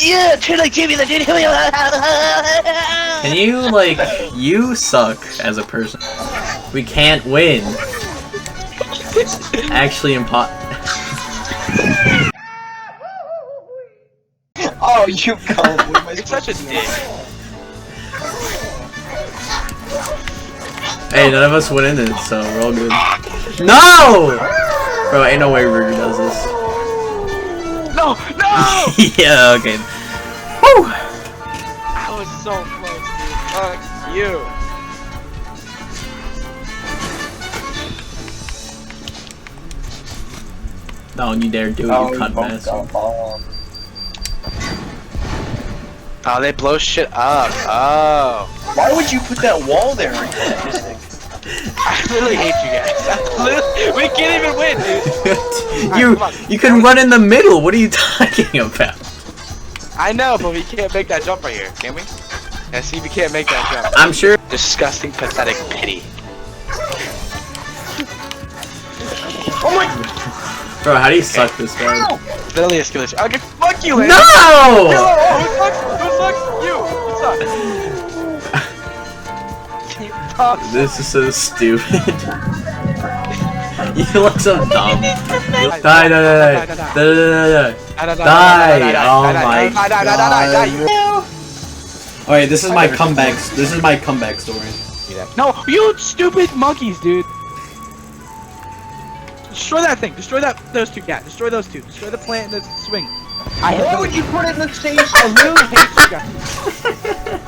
Yeah, turn like Jimmy the dude. Can you, like, you suck as a person. We can't win. Actually, Oh, you can't. You're such a dick. Hey, none of us went in it, so we're all good. No! Bro, ain't no way Ruger does this. No! No! Yeah, okay. Woo! I was so close, dude. Fuck you. Don't you dare do it, you cunt bastard. Oh, they blow shit up. Oh. Why would you put that wall there? I literally hate you guys. We can't even win, dude. You can run in the middle. What are you talking about? I know, but we can't make that jump right here, can we? Yeah, see, we can't make that jump. I'm sure. Disgusting, pathetic pity. Oh my! Bro, how do you suck this bad? Literally a skill issue. Okay, fuck you, Lane. No! Oh, who sucks? Who sucks? You. Who sucks? This is so stupid. You look so dumb. Die, die, die, die, die, die, die. Oh my god. Alright, this is my comeback. This is my comeback story. No, you stupid monkeys, dude. Destroy that thing. Destroy those two. Yeah, destroy those two. Destroy the plant and the swing. Why would you put it in the station? I really hate you guys.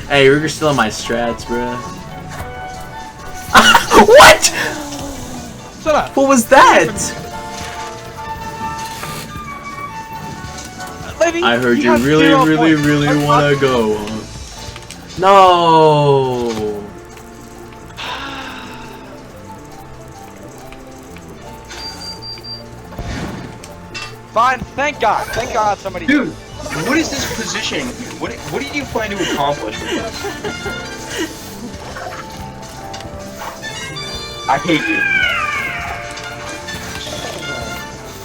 Hey, Ruger's still in my strats, bro. What? Shut up. What was that? Lady, I heard you have really, 0 really, points. really wanna go. No. Fine. Thank God. Thank God somebody. Dude, what is this positioning? What did you plan to accomplish with this? I hate you.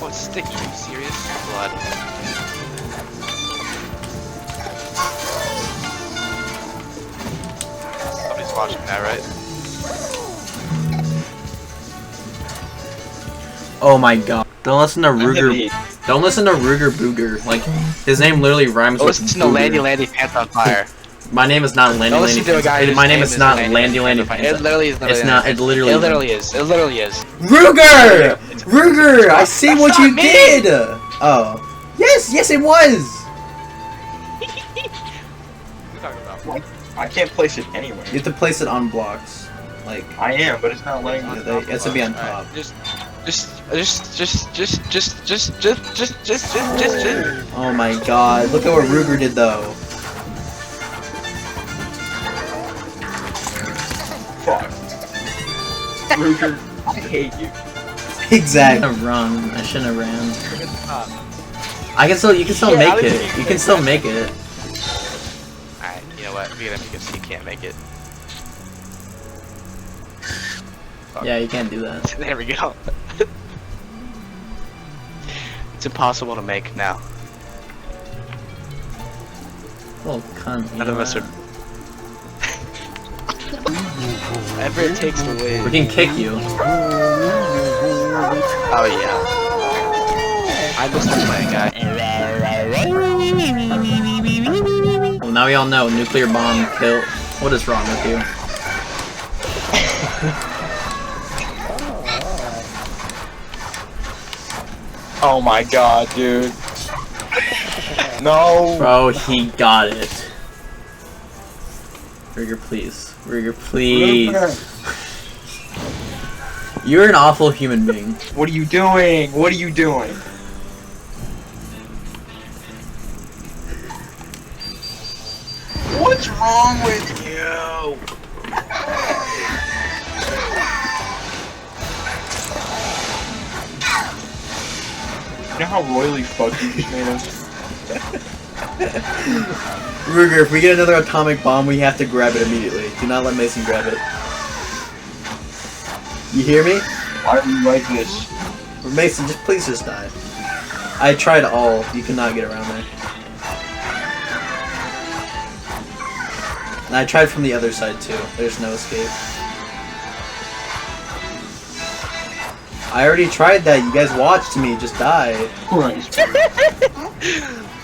Oh, it's sticky. Are you serious? Blood. Somebody's watching that, right? Oh my god. Don't listen to Ruger. Don't listen to Ruger Booger. Like, his name literally rhymes with listen to Landy Landy Pants on Fire. My name is not Landy Don't Landy. listen to a guy whose My name name is is not Landy Landy Landy. It literally is. It's not. It literally. It literally is. It literally is. Ruger! Ruger! I see That's what not you me! did! Oh. Yes! Yes, it was! What are you talking about? I can't place it anywhere. You have to place it on blocks. Like, I am, but it's not letting me. it has to be on top. Just. Oh my god. Look at what Ruger did, though. Fuck. Ruger, I hate you. Exactly. Run. I shouldn't have ran. I can still. You can still make it. You can still make it. Alright, you know what? We're gonna because he can't make it. Fuck. Yeah, you can't do that. There we go. It's impossible to make now. Oh, cunt. None of us are. Whatever it takes to win. We can kick you. Oh yeah. I'm just playing guy. Well, now we all know nuclear bomb kill. What is wrong with you? Oh my god, dude. No. Bro, he got it. Ruger, please. Ruger, please. You're an awful human being. What are you doing? What are you doing? What's wrong with you? You know how royally fucked you just made us? Ruger, if we get another atomic bomb, we have to grab it immediately. Do not let Mason grab it. You hear me? Why are you like this? Mason, please just die. I tried all. You cannot get around there. And I tried from the other side too. There's no escape. I already tried that. You guys watched me just die. Christ.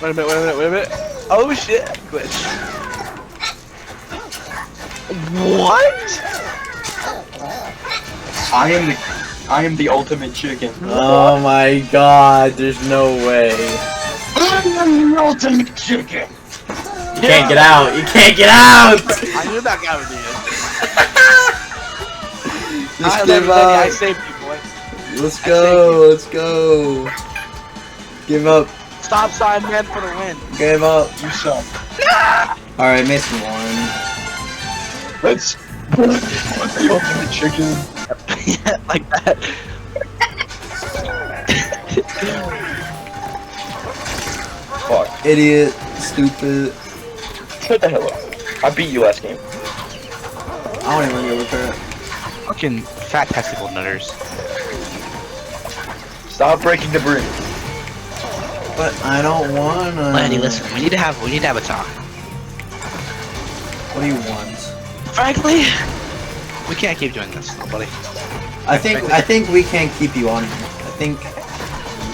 Wait a minute. Oh shit! Glitch. What? I am the ultimate chicken. Oh my god, there's no way. I am the ultimate chicken. You can't get out! You can't get out! I knew that guy would do it. Just give up. I saved you, boy. Let's go, let's go. Give up. Stop sign man for the win. Give up. You suck. Alright, Mason won. Let's the ultimate chicken. Yeah, like that. Fuck. Idiot. Stupid. Shut the hell up. I beat you last game. I don't even give a crap. Fucking fat testicle nutters. Stop breaking the bridge. But I don't wanna. Lanny, listen, we need to have a talk. What do you want? Frankly, we can't keep doing this, buddy. I think we can't keep you on here. I think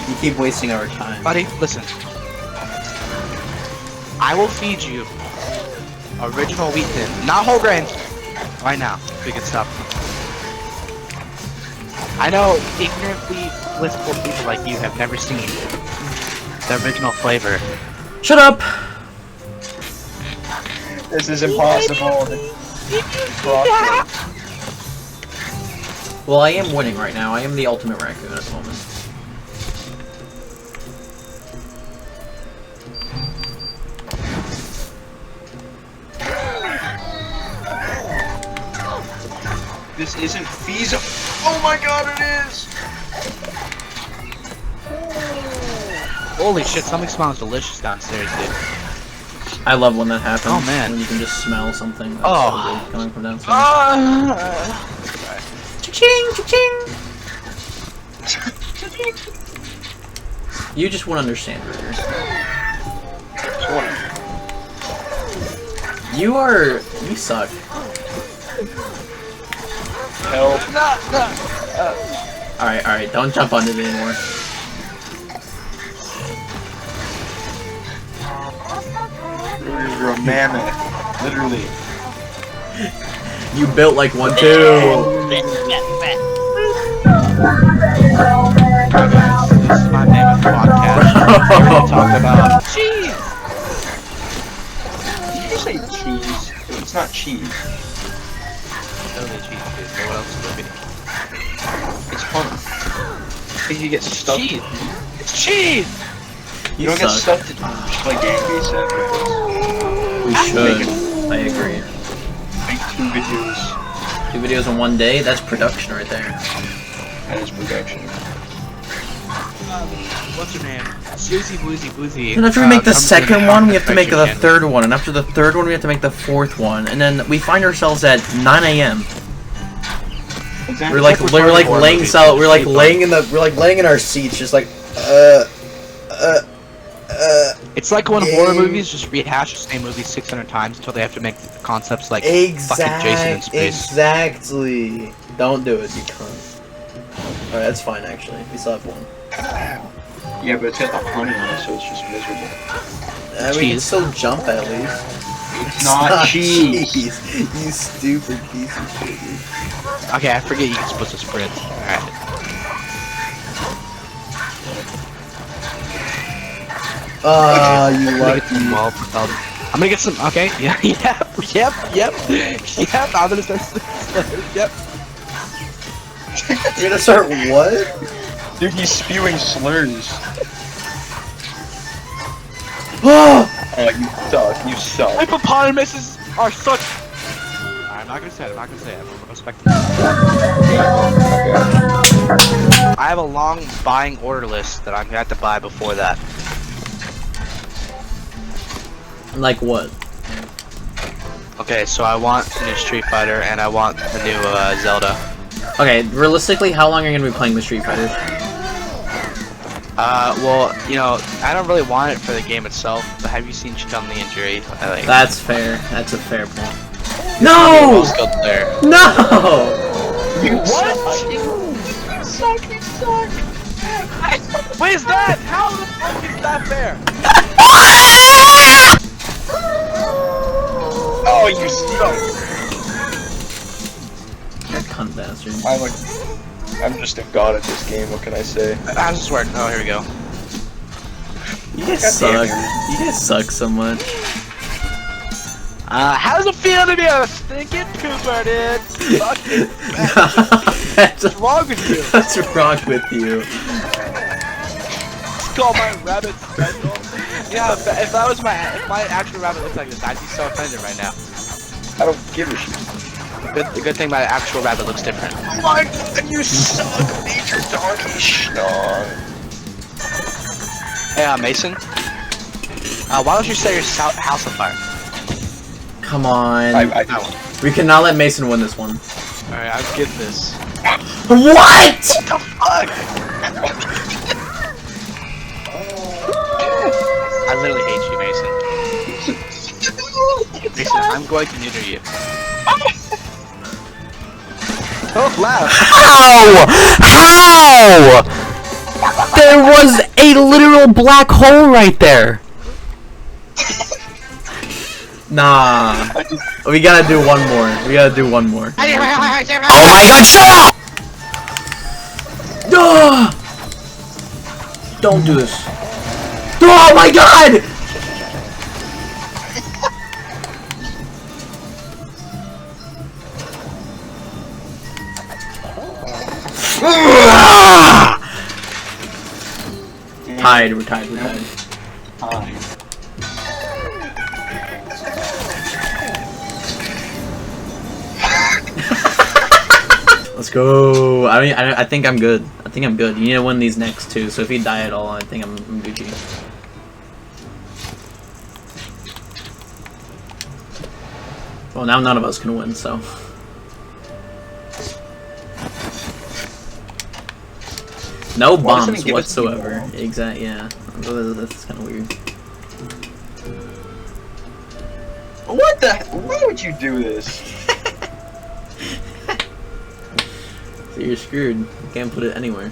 you keep wasting our time. Buddy, listen. I will feed you original wheat thin, not whole grain, right now. If we can stop. I know ignorantly blissful people like you have never seen the original flavor. Shut up! This is impossible. Well, I am winning right now. I am the ultimate raccoon at the moment. This isn't feasible. Oh my god, it is! Holy shit, something smells delicious downstairs, dude. I love when that happens. Oh, man. When you can just smell something that's Oh. so good coming from downstairs. Cha-ching, cha-ching! You just won't understand, Ritter. You suck. Help. Alright, don't jump on it anymore. You're a mammoth. Literally. You built like one too. This is my mammoth podcast. We're gonna talk about cheese! Did you say cheese? It's not cheese. Totally cheese, dude. What else would it be? It's fun. I think you get stuck. Cheese! It's cheese! You don't get stuck to just like Yankee said. We should. I agree. Make 2 videos. 2 videos in one day? That's production right there. That is production. What's her name? Susie Woozy Woozy. And after we make the second one, we have to make the third one. And after the third one, we have to make the fourth one. And then we find ourselves at 9 a.m. Exactly. We're like laying in our seats, just like It's like when horror movies just rehash the same movie 600 times until they have to make concepts like fucking Jason in space. Exactly. Don't do it, you cunt. Alright, that's fine actually. We still have one. Yeah, but it's got the honey on it, so it's just miserable. We can still jump at least. It's not cheese. You stupid piece of shit. Okay, I forget you're supposed to sprint. Alright. You lucky. I'm gonna get some. Okay. Yeah. Yep. I'm gonna start. Yep. You're gonna start what? Dude, he's spewing slurs. Oh! Oh, you suck. Hippopotamuses are such. I'm not gonna say it. I don't respect it. I have a long buying order list that I'm gonna have to buy before that. Like what? Okay, so I want the new Street Fighter and I want the new Zelda. Okay, realistically, how long are you gonna be playing with Street Fighter? Well, you know, I don't really want it for the game itself, but have you seen Chun-Li injury? Like, That's fair. That's a fair point. no! No! Player. No! You What? suck. You suck. What is that? How the fuck is that fair? Oh, you suck. That cunt bastard. I'm just a god at this game. What can I say? How does this work? Oh, here we go. You guys God damn suck. You guys suck so much. How does it feel to be a stinking pooper, dude? Fucking What's wrong with you? What's wrong with you? It's called my rabbit special. Yeah, if that was my actual rabbit looked like this, I'd be so offended right now. I don't give a shit. The good thing my actual rabbit looks different. Oh my god, you suck, nature donkey schnog. Hey, Mason. Why don't you set your house on fire? Come on. I We cannot let Mason win this one. Alright, I'll get this. What? What the fuck? I literally hate you, Mason. Mason, I'm going to neuter you. Don't laugh. How? There was a literal black hole right there. Nah. We gotta do one more. We gotta do one more. Oh my god, shut up! No! Don't do this. Oh my god! Tied, we're tied. Let's go. I think I'm good. I think I'm good. You need to win these next two, so if you die at all, I think I'm Gucci. Well, now none of us can win, so. No bombs whatsoever. Exactly, yeah. That's kind of weird. What the? Why would you do this? So you're screwed. You can't put it anywhere.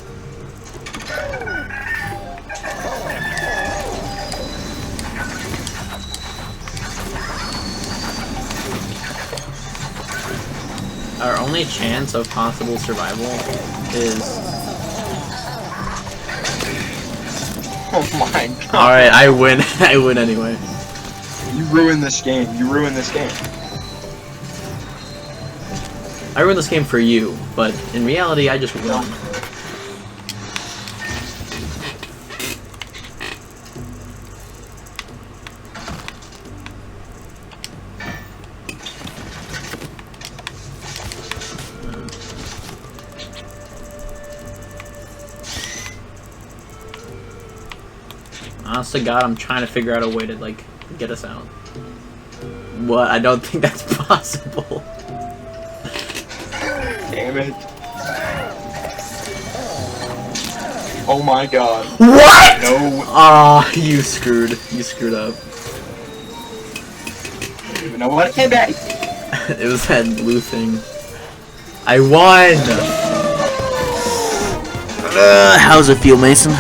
Our only chance of possible survival is... Oh my god. Alright, I win. I win anyway. You ruined this game. You ruined this game. I ruined this game for you, but in reality, I just won. Honest to God, I'm trying to figure out a way to, like, get us out. What? I don't think that's possible. Damn it. Oh my god. What? No. Ah, you screwed. You screwed up. I don't even know what came back. It was that blue thing. I won! How's it feel, Mason?